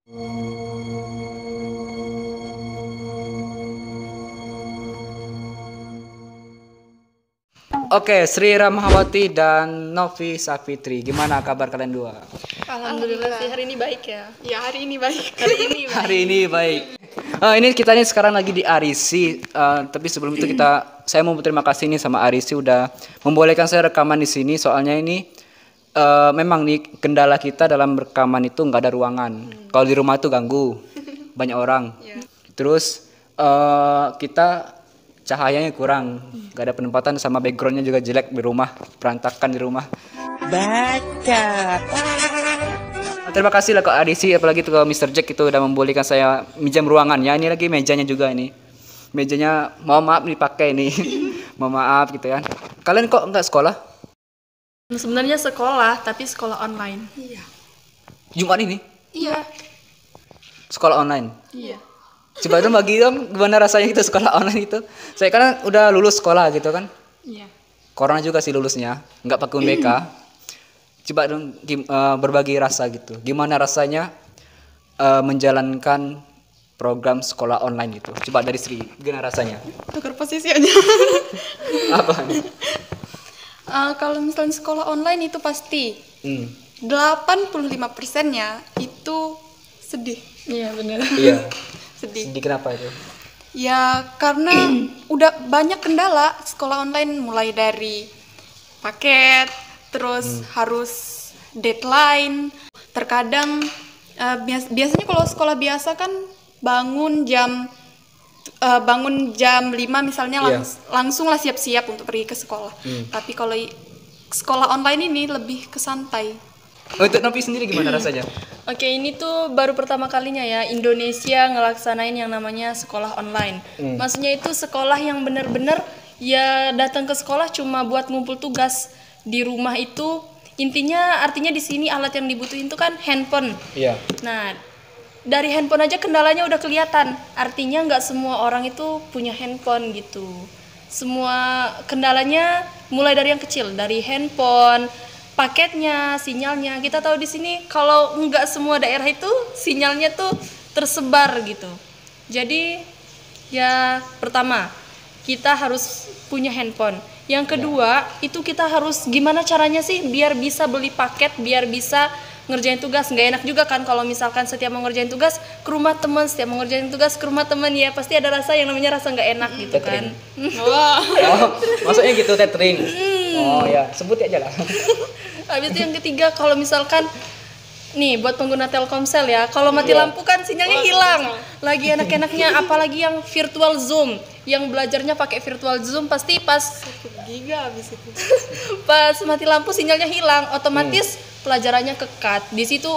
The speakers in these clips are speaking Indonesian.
Oke, Sri Ramahawati dan Novi Safitri, gimana kabar kalian dua? Alhamdulillah sih hari ini baik ya. Ya hari ini baik. Hari ini baik. Ini kita nih sekarang lagi di Arisi, tapi sebelum itu saya mau berterima kasih nih sama Arisi udah membolehkan saya rekaman di sini. Soalnya ini memang nih kendala kita dalam rekaman itu nggak ada ruangan. Kalau di rumah itu ganggu banyak orang. Terus kita cahayanya kurang, nggak ada penempatan, sama backgroundnya juga jelek di rumah, berantakan di rumah. Baca. Terima kasih lah ke Adisi, apalagi tuh ke Mr. Jack itu udah membolehkan saya minjam ruangan ya. Ini lagi mejanya juga ini. Mejanya mohon maaf dipakai nih. Mohon maaf gitu ya. Kalian kok nggak sekolah? Sebenarnya sekolah, tapi sekolah online. Iya. Jumat ini? Iya. Sekolah online? Iya. Coba dong bagi dong gimana rasanya kita sekolah online itu. Saya kan udah lulus sekolah gitu kan. Iya. Corona juga sih lulusnya, nggak pakai UNBK. Coba dong berbagi rasa gitu. Gimana rasanya menjalankan program sekolah online gitu. Coba dari Sri, gimana rasanya? Tukar posisi aja. Apa? Kalau misalnya sekolah online itu pasti 85%-nya itu sedih. Iya benar. Iya. Sedih. Sedih kenapa itu? Ya karena udah banyak kendala sekolah online, mulai dari paket, terus harus deadline. Terkadang biasanya kalau sekolah biasa kan bangun jam 5 misalnya, langsung lah siap-siap untuk pergi ke sekolah. Tapi kalau sekolah online ini lebih ke santai. Untuk Novi sendiri gimana rasanya? Oke, ini tuh baru pertama kalinya ya Indonesia ngelaksanain yang namanya sekolah online. Maksudnya itu sekolah yang benar-benar ya datang ke sekolah cuma buat ngumpul tugas di rumah itu. Intinya artinya di sini alat yang dibutuhin itu kan handphone. Iya. Nah, dari handphone aja kendalanya udah kelihatan. Artinya nggak semua orang itu punya handphone gitu. Semua kendalanya mulai dari yang kecil, dari handphone, paketnya, sinyalnya. Kita tahu di sini kalau nggak semua daerah itu sinyalnya tuh tersebar gitu. Jadi ya pertama kita harus punya handphone. Yang kedua itu kita harus gimana caranya sih biar bisa beli paket, biar bisa ngerjain tugas. Nggak enak juga kan kalau misalkan setiap mau ngerjain tugas ke rumah teman, setiap mau ngerjain tugas ke rumah teman, ya pasti ada rasa yang namanya rasa nggak enak gitu kan. Oh, maksudnya gitu tethering. Oh ya, sebut aja lah. Habis itu yang ketiga, kalau misalkan nih buat pengguna Telkomsel ya, kalau mati lampu kan sinyalnya hilang. Lagi enak-enaknya apalagi yang virtual Zoom, yang belajarnya pakai virtual Zoom pasti pas 1 giga habis itu. pas mati lampu sinyalnya hilang, otomatis pelajarannya kekat. Di situ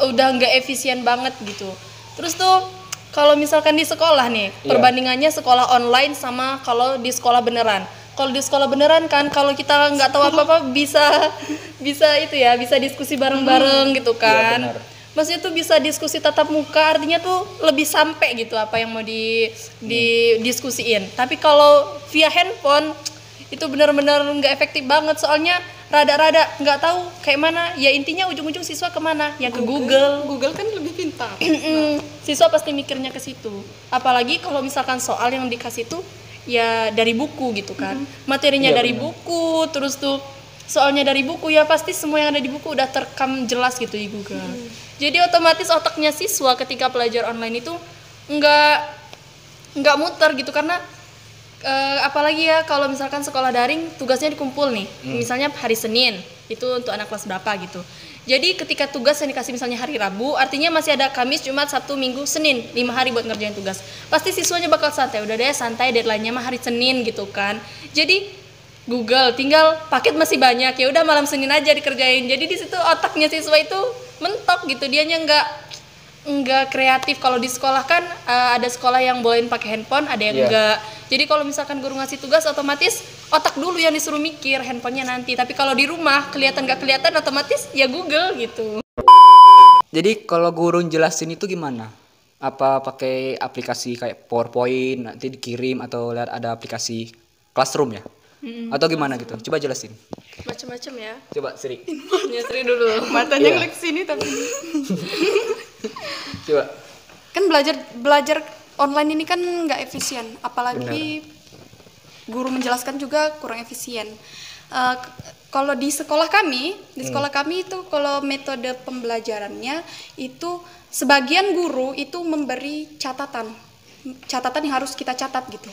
udah nggak efisien banget gitu. Terus tuh kalau misalkan di sekolah nih, perbandingannya sekolah online sama kalau di sekolah beneran. Kalau di sekolah beneran kan, kalau kita nggak tahu apa-apa bisa itu ya, bisa diskusi bareng-bareng gitu kan. Iya, benar. Maksudnya tuh bisa diskusi tatap muka, artinya tuh lebih sampai gitu apa yang mau didiskusiin. Tapi kalau via handphone itu benar-benar nggak efektif banget, soalnya rada-rada nggak tahu kayak mana. Ya intinya ujung-ujung siswa kemana? Ya ke Google. Google kan lebih pintar. Siswa pasti mikirnya ke situ. Apalagi kalau misalkan soal yang dikasih tuh ya dari buku gitu kan, materinya dari buku, terus tuh soalnya dari buku, ya pasti semua yang ada di buku udah terekam jelas gitu di Google. Jadi otomatis otaknya siswa ketika belajar online itu nggak muter gitu, karena apalagi ya kalau misalkan sekolah daring tugasnya dikumpul nih, misalnya hari Senin itu untuk anak kelas berapa gitu. Jadi ketika tugas yang dikasih misalnya hari Rabu, artinya masih ada Kamis, Jumat, Sabtu, Minggu, Senin, 5 hari buat ngerjain tugas. Pasti siswanya bakal santai, udah deh santai, deadline-nya mah hari Senin gitu kan. Jadi Google tinggal paket masih banyak, ya udah malam Senin aja dikerjain. Jadi di situ otaknya siswa itu mentok gitu, dianya nggak kreatif. Kalau di sekolah kan ada sekolah yang bolehin pakai handphone, ada yang enggak. Jadi kalau misalkan guru ngasih tugas, otomatis otak dulu yang disuruh mikir, handphonenya nanti. Tapi kalau di rumah kelihatan nggak kelihatan, otomatis ya Google gitu. Jadi kalau guru jelasin itu gimana? Apa pakai aplikasi kayak PowerPoint nanti dikirim, atau lihat ada aplikasi Classroom ya? Atau gimana gitu? Coba jelasin. Macam-macam ya. Coba Sri. Ya Sri dulu. Matanya ngeliat sini tapi Coba. Kan belajar online ini kan nggak efisien, apalagi guru menjelaskan juga kurang efisien. Kalau di sekolah kami itu kalau metode pembelajarannya itu sebagian guru itu memberi catatan yang harus kita catat gitu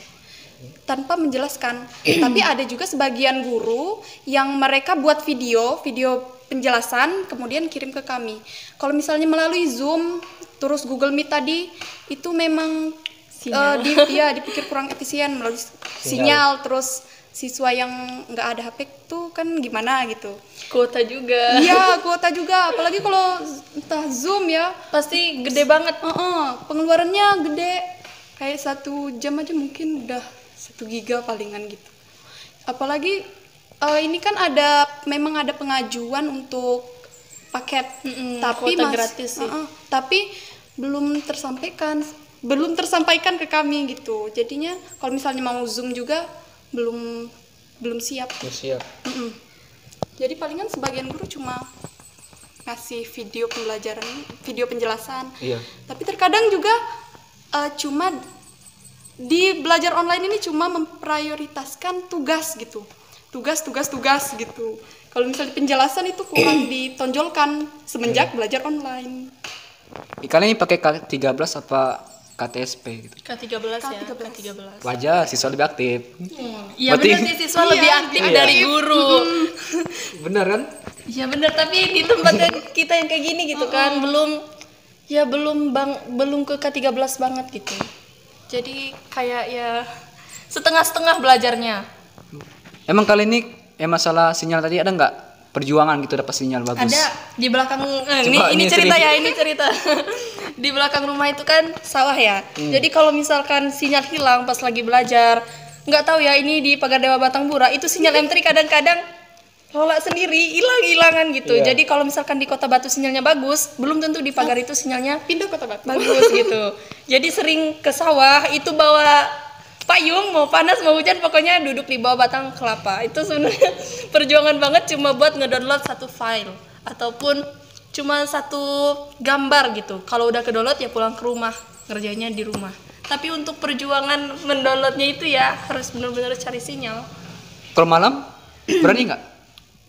tanpa menjelaskan. Tapi ada juga sebagian guru yang mereka buat video penjelasan kemudian kirim ke kami. Kalau misalnya melalui Zoom terus Google Meet tadi itu memang dipikir kurang efisien melalui sinyal. Terus siswa yang nggak ada HP tuh kan gimana gitu. Kuota juga. Iya, kuota juga. Apalagi kalau entah Zoom ya, Pasti gede banget. pengeluarannya gede. Kayak 1 jam aja mungkin udah 1 giga palingan gitu. Apalagi ini kan memang ada pengajuan untuk paket, tapi kuota gratis sih. tapi belum tersampaikan ke kami gitu. Jadinya kalau misalnya mau Zoom juga belum siap. Siap. Jadi palingan sebagian guru cuma ngasih video penjelasan. Iya. Tapi terkadang juga cuma di belajar online ini cuma memprioritaskan tugas gitu. Tugas gitu. Kalau misalnya penjelasan itu kurang ditonjolkan semenjak belajar online. Kalian ini pakai K13 apa KTSP gitu? K13 ya, K13. Wajar, siswa lebih aktif. Iya Berarti- benar sih, siswa lebih aktif dari guru. Bener kan? Iya benar, tapi di tempat kita yang kayak gini gitu kan belum ke K13 banget gitu. Jadi kayak ya setengah-setengah belajarnya. Emang kali ini masalah sinyal tadi ada nggak perjuangan gitu dapat sinyal bagus? Ada di belakang Coba, ini ini cerita cerita. ya, ini cerita. Di belakang rumah itu kan sawah ya. Jadi kalau misalkan sinyal hilang pas lagi belajar, nggak tahu ya ini di Pagar Dewa Batangbura itu sinyal M3 kadang-kadang lola sendiri hilangan gitu. Iya. Jadi kalau misalkan di Kota Batu sinyalnya bagus, belum tentu di Pagar itu sinyalnya Pindah Kota Batu. bagus gitu. Jadi sering ke sawah itu bawa payung, mau panas mau hujan pokoknya duduk di bawah batang kelapa. Itu sebenarnya perjuangan banget cuma buat ngedownload satu file ataupun cuma satu gambar gitu. Kalau udah ke-download ya pulang ke rumah, ngerjainnya di rumah. Tapi untuk perjuangan mendownloadnya itu ya harus benar-benar cari sinyal. Kalau malam berani nggak?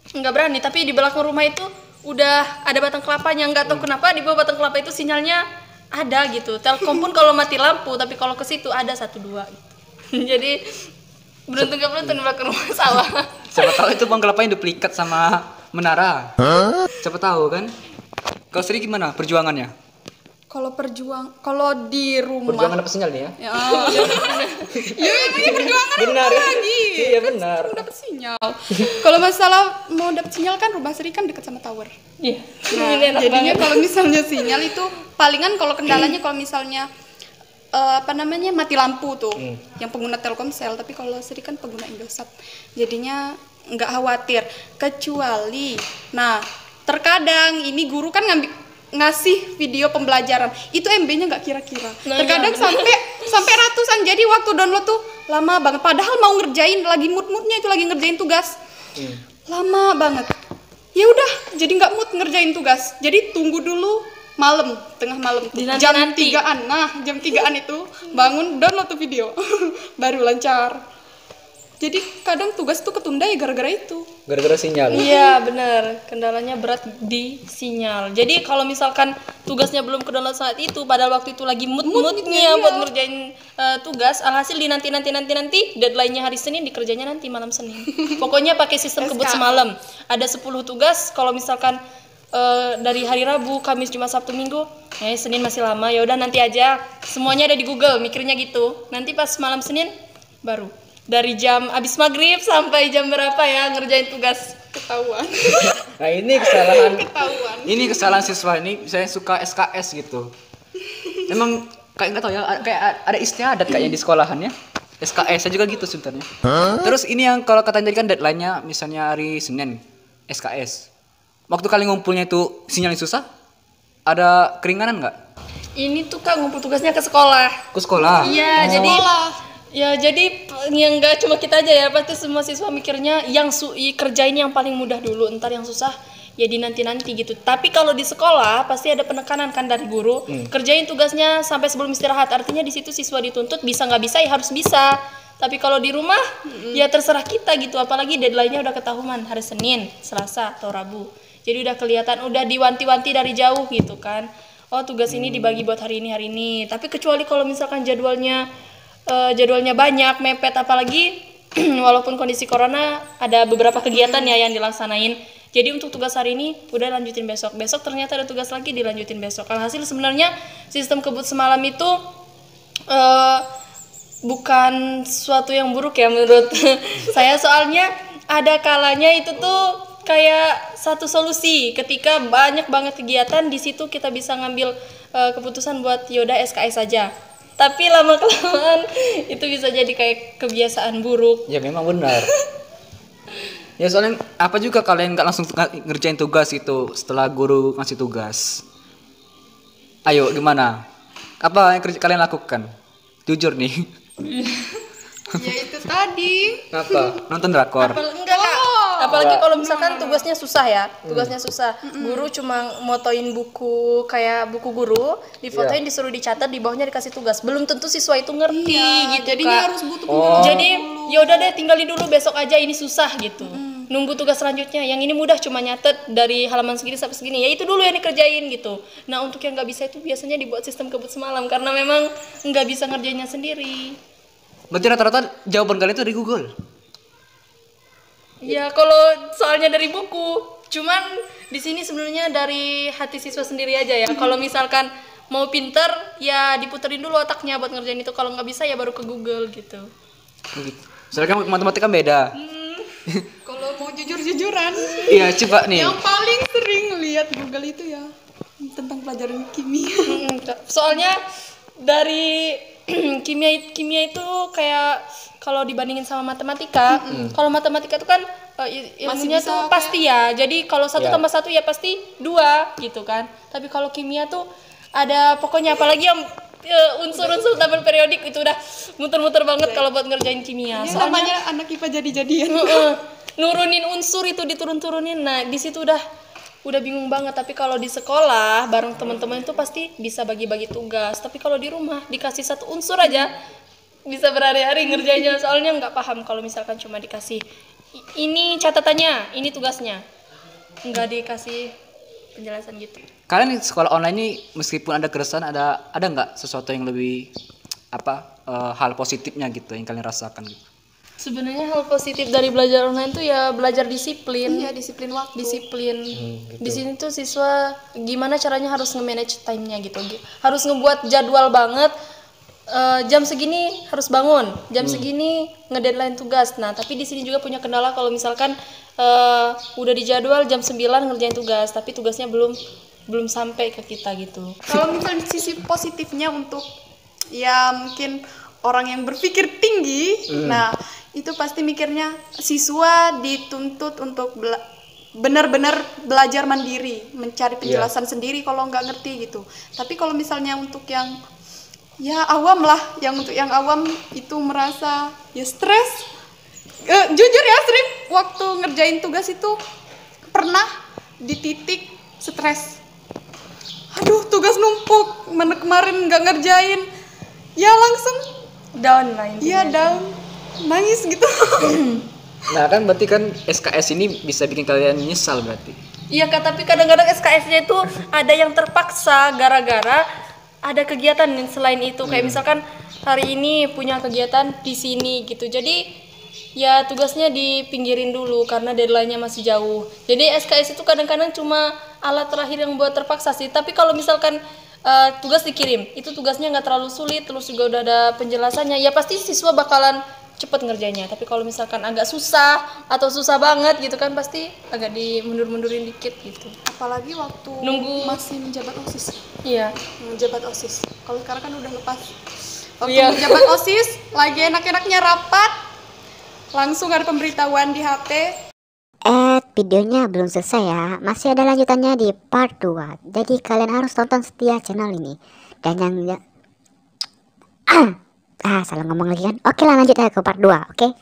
Nggak berani, tapi di belakang rumah itu udah ada batang kelapanya. Nggak tahu kenapa di bawah batang kelapa itu sinyalnya ada gitu. Telkom pun kalau mati lampu, tapi kalau ke situ ada 1-2 gitu. Jadi beruntung gak beruntung di belakang rumah sawah. Siapa tahu itu bang kelapanya duplikat sama menara. Siapa tahu kan? Kalau Sri gimana perjuangannya? Kalau di rumah Perjuangan dapat sinyal nih ya? ya ini perjuangan Benar ya? lagi. Iya benar. Dapat sinyal. Kalau masalah mau dapat sinyal kan rumah Sri kan dekat sama tower. Iya. Nah, Ini enak jadinya banget. kalau misalnya sinyal itu palingan kalau kendalanya kalau misalnya mati lampu tuh yang pengguna Telkomsel, tapi kalau Sri kan pengguna Indosat jadinya nggak khawatir. Kecuali terkadang ini guru kan ngasih video pembelajaran itu MB-nya nggak kira-kira, terkadang sampai ratusan, jadi waktu download tuh lama banget padahal mau ngerjain lagi mood-moodnya itu lagi ngerjain tugas lama banget. Ya udah jadi nggak mood ngerjain tugas, jadi tunggu dulu tengah malam tuh, jam 3-an. Jam 3-an itu bangun download tuh video baru lancar. Jadi kadang tugas tuh ketunda ya gara-gara itu. Gara-gara sinyal. Iya benar, kendalanya berat di sinyal. Jadi kalau misalkan tugasnya belum ke-download saat itu, padahal waktu itu lagi mood-moodnya buat ngerjain tugas, alhasil di nanti deadline-nya hari Senin, dikerjanya nanti malam Senin. Pokoknya pakai sistem kebut semalam. Ada 10 tugas, kalau misalkan dari hari Rabu, Kamis, Jumat, Sabtu, Minggu, Senin masih lama, ya udah nanti aja. Semuanya ada di Google, mikirnya gitu. Nanti pas malam Senin baru. Dari jam abis maghrib sampai jam berapa ya ngerjain tugas, Ketahuan. Nah ini kesalahan. Ketahuan. Ini kesalahan siswa ini. Saya suka SKS gitu. Emang kayak nggak tahu ya, kayak ada istiadat kayaknya di sekolahan ya. SKS saya juga gitu sebenarnya. Terus ini yang kalau katanya tadi kan deadline-nya misalnya hari Senin SKS. Waktu kalian ngumpulnya itu sinyalnya susah? Ada keringanan nggak? ini tuh Kak ngumpul tugasnya ke sekolah. Ke sekolah? Iya, jadi yang nggak cuma kita aja ya, pasti semua siswa mikirnya yang kerjain yang paling mudah dulu, ntar yang susah ya dinanti-nanti gitu. Tapi kalau di sekolah pasti ada penekanan kan dari guru, kerjain tugasnya sampai sebelum istirahat. Artinya di situ siswa dituntut bisa nggak bisa ya harus bisa. Tapi kalau di rumah ya terserah kita gitu. Apalagi deadline-nya udah ketahuan hari Senin, Selasa atau Rabu. Jadi udah kelihatan, udah diwanti-wanti dari jauh gitu kan. Oh tugas ini dibagi buat hari ini. Tapi kecuali kalau misalkan jadwalnya banyak, mepet, apalagi walaupun kondisi corona ada beberapa kegiatan ya yang dilaksanain. Jadi untuk tugas hari ini udah lanjutin besok. Besok ternyata ada tugas lagi dilanjutin besok. Alhasil sebenarnya sistem kebut semalam itu bukan suatu yang buruk ya menurut saya. Soalnya ada kalanya itu tuh kayak satu solusi. Ketika banyak banget kegiatan di situ kita bisa ngambil keputusan buat yaudah SKS saja. Tapi lama-kelamaan itu bisa jadi kayak kebiasaan buruk. Ya memang benar. Ya soalnya apa juga kalian nggak langsung ngerjain tugas itu setelah guru ngasih tugas? Ayo gimana? Apa yang kalian lakukan? Jujur nih. Ya itu tadi. Apa? Nonton drakor? Enggak Kak. Apalagi kalau misalkan tugasnya susah ya. Tugasnya susah. Guru cuma motoin buku kayak buku guru, difotoin disuruh dicatat, di bawahnya dikasih tugas. Belum tentu siswa itu ngerti gitu Jadinya Kak. harus butuh pembenaran. Jadi yaudah deh tinggalin dulu, besok aja ini susah gitu. Nunggu tugas selanjutnya, yang ini mudah cuma nyatet dari halaman segini sampai segini, ya itu dulu yang dikerjain gitu. Nah untuk yang nggak bisa itu biasanya dibuat sistem kebut semalam karena memang nggak bisa ngerjainnya sendiri. Berarti rata-rata jawaban kalian itu dari Google? Ya kalau soalnya dari buku, cuman di sini sebenarnya dari hati siswa sendiri aja ya. Kalau misalkan mau pinter ya diputerin dulu otaknya buat ngerjain itu, kalau nggak bisa ya baru ke Google gitu. Soalnya kan matematika beda. Kalau mau jujur-jujuran, Iya coba nih. yang paling sering lihat Google itu ya tentang pelajaran kimia. Soalnya dari kimia itu kayak kalau dibandingin sama matematika, kalau matematika itu kan ilmunya bisa tuh pasti ya. Jadi kalau 1 Ya. tambah 1 ya pasti 2 gitu kan. Tapi kalau kimia tuh ada pokoknya, apalagi yang unsur-unsur tabel periodik itu udah muter-muter banget kalau buat ngerjain kimia. Ini Soalnya namanya anak IPA jadi-jadian. nurunin unsur itu diturun-turunin. Nah, di situ udah bingung banget. Tapi kalau di sekolah bareng teman-teman itu pasti bisa bagi-bagi tugas. Tapi kalau di rumah dikasih satu unsur aja bisa berhari-hari ngerjainnya. Soalnya nggak paham kalau misalkan cuma dikasih ini catatannya, ini tugasnya, nggak dikasih penjelasan gitu. Kalian di sekolah online ini meskipun ada keresahan, ada nggak sesuatu yang lebih hal positifnya gitu yang kalian rasakan gitu? Sebenarnya hal positif dari belajar online tuh ya belajar disiplin. Iya, disiplin waktu. Disiplin. gitu. Di sini tuh siswa gimana caranya harus nge-manage time-nya gitu. Harus ngebuat jadwal banget. Jam segini harus bangun, jam segini ngedeadline tugas. Nah, tapi di sini juga punya kendala kalau misalkan udah dijadwal jam 9 ngerjain tugas, tapi tugasnya belum sampai ke kita gitu. Kalau misalnya sisi positifnya untuk ya mungkin orang yang berpikir tinggi, nah itu pasti mikirnya siswa dituntut untuk benar-benar belajar mandiri, mencari penjelasan sendiri kalau nggak ngerti gitu. Tapi kalau misalnya untuk yang ya awam lah, yang untuk yang awam itu merasa ya stres. Jujur ya, Srip, waktu ngerjain tugas itu pernah di titik stres. Aduh, tugas numpuk, mana kemarin nggak ngerjain, ya langsung Down lah intinya. iya down, nangis gitu. Nah kan berarti kan SKS ini bisa bikin kalian nyesal berarti. Iya Kak, tapi kadang-kadang SKS-nya itu ada yang terpaksa gara-gara ada kegiatan selain itu. Kayak misalkan hari ini punya kegiatan di sini gitu. Jadi ya tugasnya dipinggirin dulu karena deadline-nya masih jauh. Jadi SKS itu kadang-kadang cuma alat terakhir yang buat terpaksa sih. Tapi kalau misalkan tugas dikirim, itu tugasnya nggak terlalu sulit, terus juga udah ada penjelasannya, ya pasti siswa bakalan cepet ngerjainnya. Tapi kalau misalkan agak susah atau susah banget gitu kan, pasti agak dimundur-mundurin dikit gitu. Apalagi waktu Nunggu. masih menjabat OSIS. Iya. Menjabat OSIS. Kalau sekarang kan udah lepas. Waktu Iya. menjabat OSIS, lagi enak-enaknya rapat, langsung ada pemberitahuan di HP. Videonya belum selesai ya, masih ada lanjutannya di part 2. Jadi kalian harus tonton setia channel ini. Dan yang salah ngomong lagi kan. Oke lah, lanjut ya ke part 2, oke?